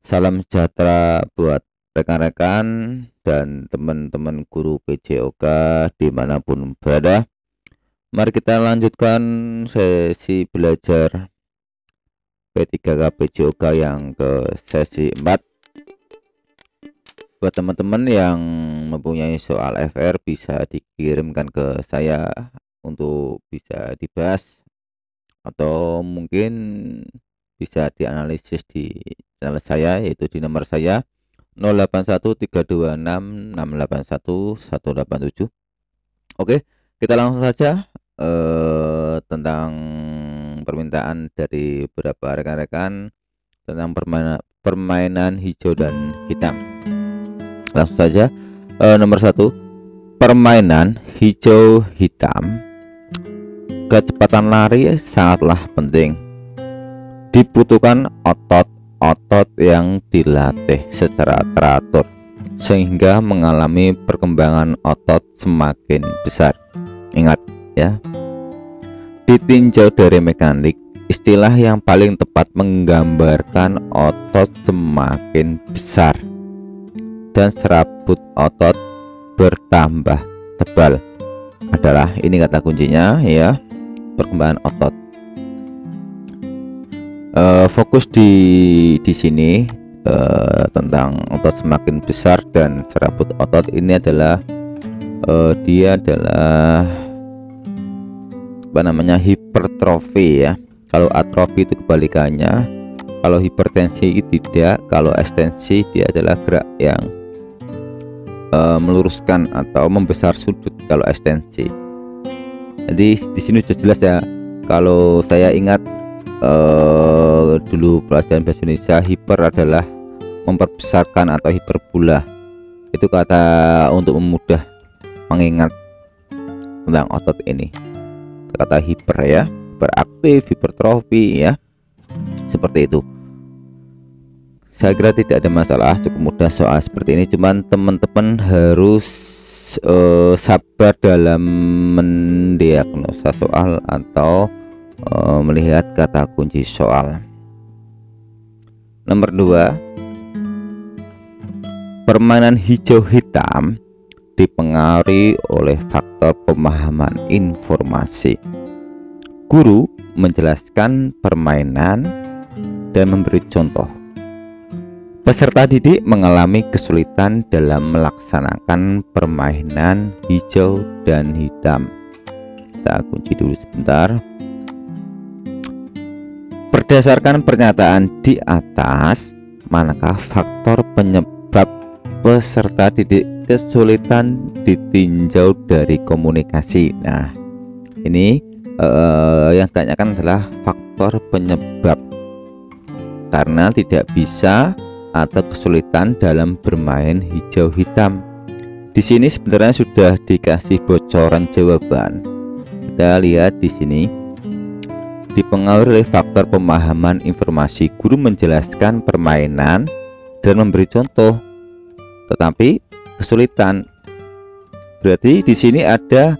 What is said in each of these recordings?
Salam sejahtera buat rekan-rekan dan teman-teman guru PJOK dimanapun berada. Mari kita lanjutkan sesi belajar P3K PJOK yang ke sesi 4. Buat teman-teman yang mempunyai soal FR bisa dikirimkan ke saya untuk bisa dibahas atau mungkin bisa dianalisis di channel saya, yaitu di nomor saya 081326681187. Oke, kita langsung saja tentang permintaan dari beberapa rekan-rekan tentang permainan hijau dan hitam. Langsung saja, nomor 1, permainan hijau hitam. Kecepatan lari sangatlah penting. Dibutuhkan otot yang dilatih secara teratur sehingga mengalami perkembangan otot semakin besar. Ingat ya, ditinjau dari mekanik, istilah yang paling tepat menggambarkan otot semakin besar dan serabut otot bertambah tebal adalah ini kata kuncinya ya, perkembangan otot. Fokus di sini tentang otot semakin besar dan serabut otot ini adalah dia adalah hipertrofi ya. Kalau atrofi itu kebalikannya, kalau hipertensi tidak, kalau ekstensi dia adalah gerak yang meluruskan atau membesar sudut kalau ekstensi. Jadi di sini sudah jelas ya. Kalau saya ingat dulu pelajaran bahasa Indonesia, hiper adalah memperbesarkan atau hiperbola. Itu kata untuk memudah mengingat tentang otot ini. Kata hiper ya, beraktif, hipertrofi ya, seperti itu. Saya kira tidak ada masalah, cukup mudah soal seperti ini. Cuman teman-teman harus sabar dalam mendiagnosa soal atau melihat kata kunci soal. Nomor 2, permainan hijau hitam dipengaruhi oleh faktor pemahaman informasi. Guru menjelaskan permainan dan memberi contoh. Peserta didik mengalami kesulitan dalam melaksanakan permainan hijau dan hitam. Kita kunci dulu sebentar. Berdasarkan pernyataan di atas, manakah faktor penyebab peserta didik kesulitan ditinjau dari komunikasi? Nah, ini yang ditanyakan adalah faktor penyebab, karena tidak bisa atau kesulitan dalam bermain hijau hitam. Di sini sebenarnya sudah dikasih bocoran jawaban. Kita lihat di sini. Dipengaruhi oleh faktor pemahaman informasi, guru menjelaskan permainan dan memberi contoh, tetapi kesulitan. Berarti di sini ada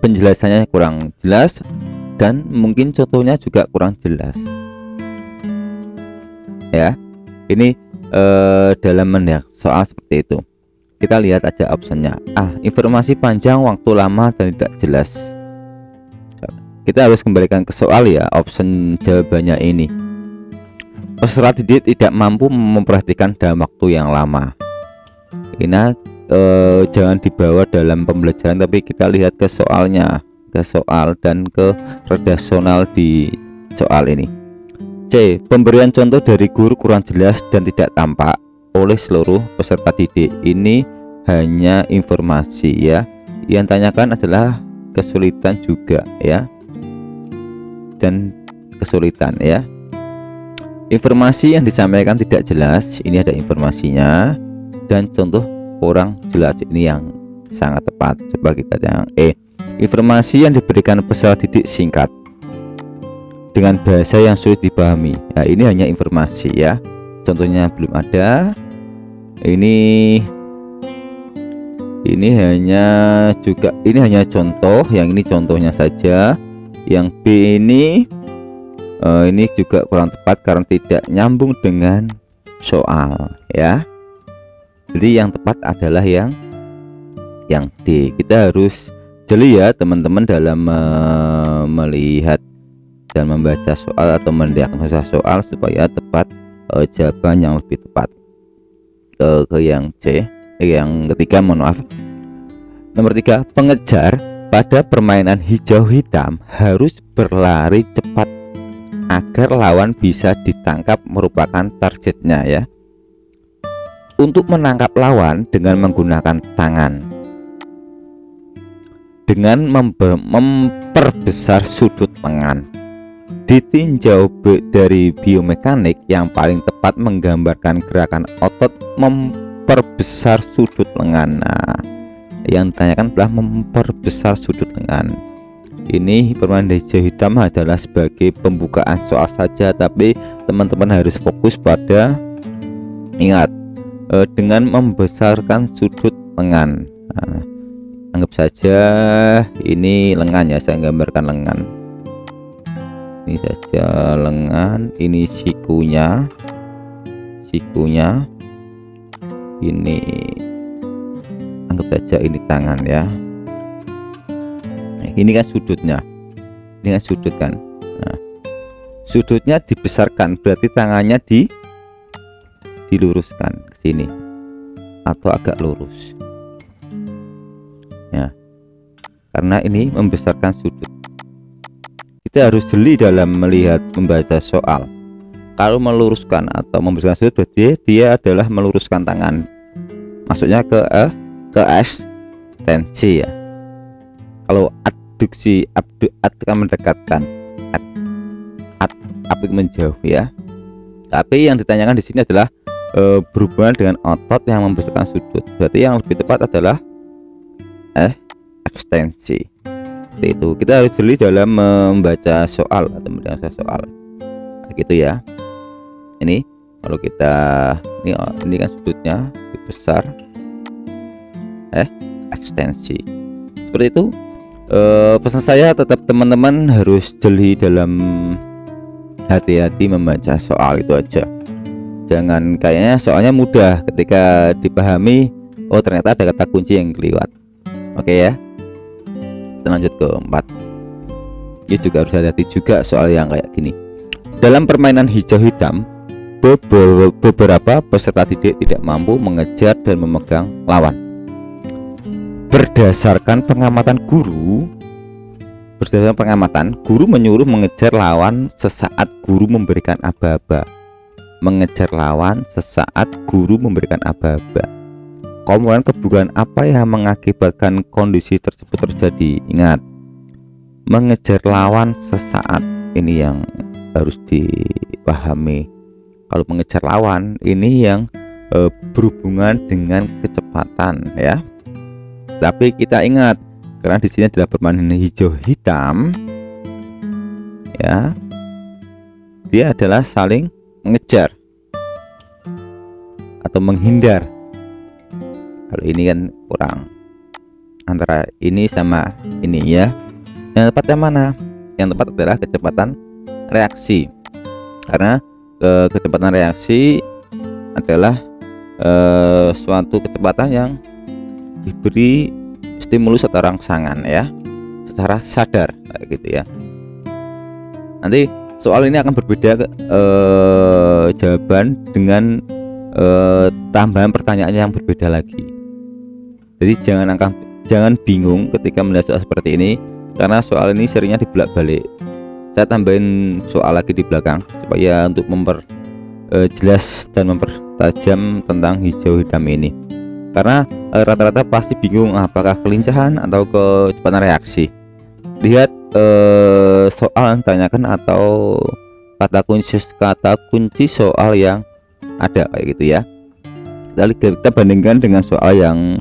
penjelasannya kurang jelas dan mungkin contohnya juga kurang jelas. Ya, ini dalam mendiagnosa soal seperti itu. Kita lihat aja opsinya. Informasi panjang, waktu lama dan tidak jelas. Kita harus kembalikan ke soal ya, option jawabannya ini. Peserta didik tidak mampu memperhatikan dalam waktu yang lama. Ini jangan dibawa dalam pembelajaran, tapi kita lihat ke soalnya, ke soal dan ke redaksional di soal ini. C. Pemberian contoh dari guru kurang jelas dan tidak tampak oleh seluruh peserta didik. Ini hanya informasi ya. Yang tanyakan adalah kesulitan juga ya, dan kesulitan ya. Informasi yang disampaikan tidak jelas, ini ada informasinya, dan contoh kurang jelas, ini yang sangat tepat. Coba kita yang E. Informasi yang diberikan peserta didik singkat dengan bahasa yang sulit dipahami. Nah, ini hanya informasi ya, contohnya belum ada. Ini hanya contoh, yang ini contohnya saja. Yang B ini ini juga kurang tepat karena tidak nyambung dengan soal ya. Jadi yang tepat adalah yang D. Kita harus jeli ya teman-teman dalam melihat dan membaca soal atau mendiagnosa soal supaya tepat jawaban yang lebih tepat. Ke yang C, yang ketiga, mohon maaf. Nomor 3, pengejar pada permainan hijau hitam harus berlari cepat agar lawan bisa ditangkap merupakan targetnya ya. Untuk menangkap lawan dengan menggunakan tangan, dengan memperbesar sudut lengan. Ditinjau dari biomekanik, yang paling tepat menggambarkan gerakan otot memperbesar sudut lengan. Nah, yang ditanyakan adalah memperbesar sudut lengan. Ini permainan hijau hitam adalah sebagai pembukaan soal saja, tapi teman-teman harus fokus pada, ingat, dengan membesarkan sudut lengan. Nah, anggap saja ini lengan ya, saya gambarkan lengan. Ini saja lengan, ini sikunya, ini anggap saja ini tangan ya. Nah, ini kan sudutnya, ini kan sudut kan. Nah, sudutnya dibesarkan, berarti tangannya diluruskan ke sini atau agak lurus ya, karena ini membesarkan sudut. Kita harus jeli dalam melihat membaca soal. Kalau meluruskan atau membesarkan sudut, berarti dia adalah meluruskan tangan, maksudnya ke ekstensi ya. Kalau abduksi, akan mendekatkan, apik menjauh ya. Tapi yang ditanyakan di sini adalah berhubungan dengan otot yang membesarkan sudut, berarti yang lebih tepat adalah ekstensi. Seperti itu. Kita harus jeli dalam membaca soal atau mendiagnosa soal, gitu ya. Ini kalau kita ini kan sudutnya lebih besar, ekstensi. Seperti itu. Pesan saya tetap teman-teman harus jeli dalam hati-hati membaca soal, itu aja. Jangan kayaknya soalnya mudah, ketika dipahami oh ternyata ada kata kunci yang kelewat. Oke ya. Kita lanjut ke 4. Ini juga harus hati-hati juga soal yang kayak gini. Dalam permainan hijau hitam, beberapa peserta didik tidak mampu mengejar dan memegang lawan. Berdasarkan pengamatan guru, menyuruh mengejar lawan sesaat guru memberikan aba-aba. Mengejar lawan sesaat guru memberikan aba-aba. Kemudian kebutuhan apa yang mengakibatkan kondisi tersebut terjadi? Ingat, mengejar lawan sesaat ini yang harus dipahami. Kalau mengejar lawan ini yang berhubungan dengan kecepatan ya. Tapi kita ingat, karena di sini adalah permainan hijau hitam ya, dia adalah saling mengejar atau menghindar. Kalau ini kan kurang, antara ini sama ini ya. Yang tepat yang mana? Yang tepat adalah kecepatan reaksi, karena kecepatan reaksi adalah suatu kecepatan yang diberi stimulus atau rangsangan ya, secara sadar kayak gitu ya. Nanti soal ini akan berbeda jawaban dengan tambahan pertanyaan yang berbeda lagi. Jadi jangan bingung ketika melihat soal seperti ini, karena soal ini seringnya dibolak-balik. Saya tambahin soal lagi di belakang supaya untuk memperjelas dan mempertajam tentang hijau hitam ini. Karena rata-rata pasti bingung apakah kelincahan atau kecepatan reaksi. Lihat soal yang ditanyakan atau kata kunci soal yang ada kayak gitu ya. Lalu kita bandingkan dengan soal yang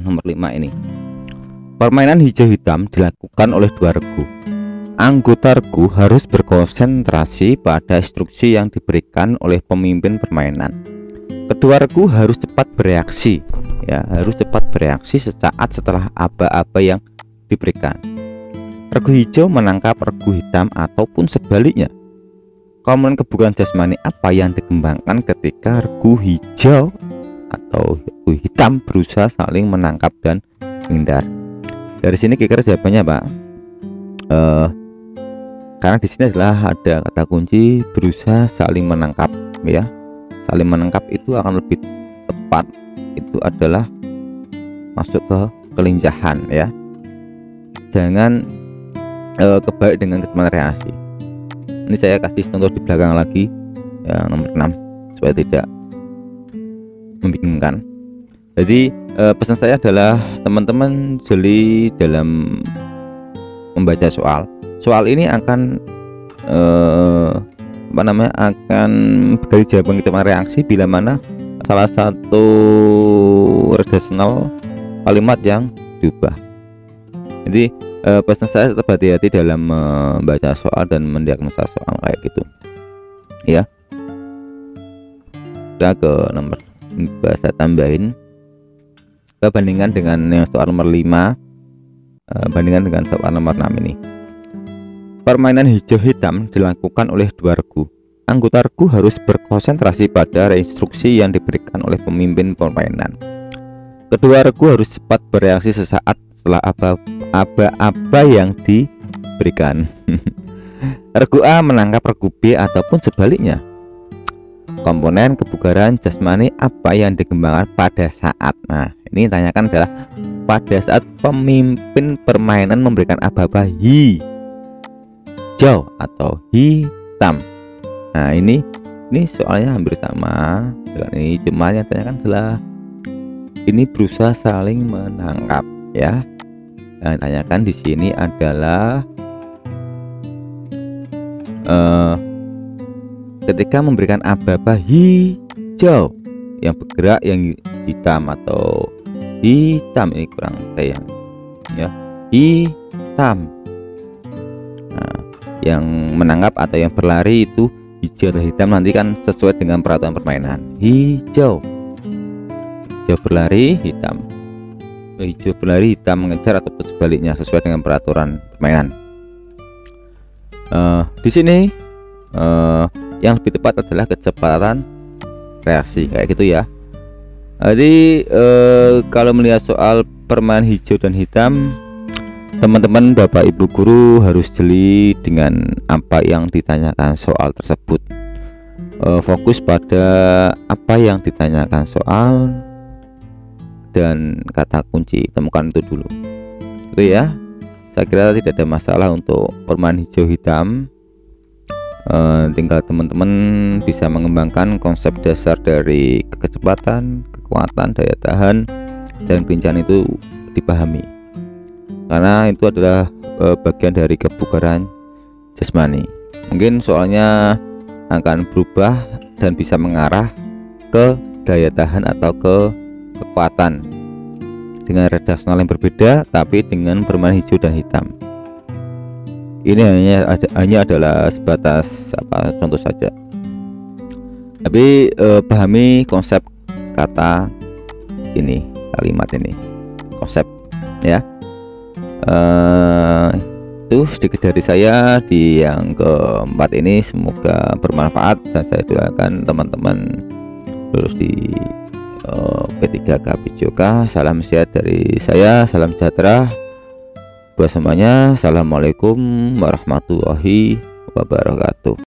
nomor 5 ini. Permainan hijau hitam dilakukan oleh 2 regu. Anggota regu harus berkonsentrasi pada instruksi yang diberikan oleh pemimpin permainan. Kedua regu harus cepat bereaksi ya, harus cepat bereaksi sesaat setelah aba-aba yang diberikan. regu hijau menangkap regu hitam ataupun sebaliknya. Komponen kebugaran jasmani apa yang dikembangkan ketika regu hijau atau regu hitam berusaha saling menangkap dan menghindar? Dari sini kira-kira jawabannya Pak. Karena di sini adalah ada kata kunci berusaha saling menangkap, ya. Saling menangkap itu akan lebih tepat, itu adalah masuk ke kelincahan, ya. Jangan kebalik dengan kecepatan reaksi. Ini saya kasih contoh di belakang lagi yang nomor 6 supaya tidak membingungkan. Jadi pesan saya adalah teman-teman jeli dalam membaca soal. Soal ini akan akan dari jawaban kecepatan reaksi bila mana salah satu redaksional kalimat yang diubah. Jadi pesan saya tetap hati-hati dalam membaca soal dan mendiagnosa soal kayak gitu, ya. Kita ke nomor saya tambahin, bandingkan dengan yang soal nomor 5, bandingkan dengan soal nomor 6 ini. Permainan hijau hitam dilakukan oleh dua regu. Anggota regu harus berkonsentrasi pada instruksi yang diberikan oleh pemimpin permainan. Kedua regu harus cepat bereaksi sesaat setelah apa yang diberikan. Regu A menangkap regu B ataupun sebaliknya. Komponen kebugaran jasmani apa yang dikembangkan pada saat, nah ini tanyakan adalah pada saat pemimpin permainan memberikan aba-aba hijau atau hitam. Nah ini soalnya hampir sama dengan ini, cuma yang tanyakan adalah ini berusaha saling menangkap, ya. Yang tanyakan di sini adalah ketika memberikan aba-aba hijau yang bergerak yang hitam atau hitam, ini kurang sayang, ya, hitam. Nah, yang menangkap atau yang berlari itu hijau atau hitam, nanti kan sesuai dengan peraturan permainan. Hijau berlari, hitam. Hijau berlari, hitam mengejar ataupun sebaliknya sesuai dengan peraturan permainan. Di sini yang lebih tepat adalah kecepatan reaksi kayak gitu, ya. Jadi kalau melihat soal permainan hijau dan hitam, teman-teman Bapak Ibu guru harus jeli dengan apa yang ditanyakan soal tersebut. Fokus pada apa yang ditanyakan soal dan kata kunci, temukan itu dulu, itu ya. Saya kira tidak ada masalah untuk permainan hijau hitam. Tinggal teman-teman bisa mengembangkan konsep dasar dari kecepatan, kekuatan, daya tahan, dan kelincahan itu dipahami, karena itu adalah bagian dari kebugaran jasmani. Mungkin soalnya akan berubah dan bisa mengarah ke daya tahan atau ke kekuatan dengan redaksional yang berbeda, tapi dengan permainan hijau dan hitam. Ini hanya adalah sebatas contoh saja, tapi pahami konsep kata ini, kalimat ini, konsep, ya. Itu sedikit dari saya di yang keempat ini, semoga bermanfaat dan saya doakan teman-teman lulus di P3K PJOK. Salam sehat dari saya, salam sejahtera buat semuanya. Assalamualaikum warahmatullahi wabarakatuh.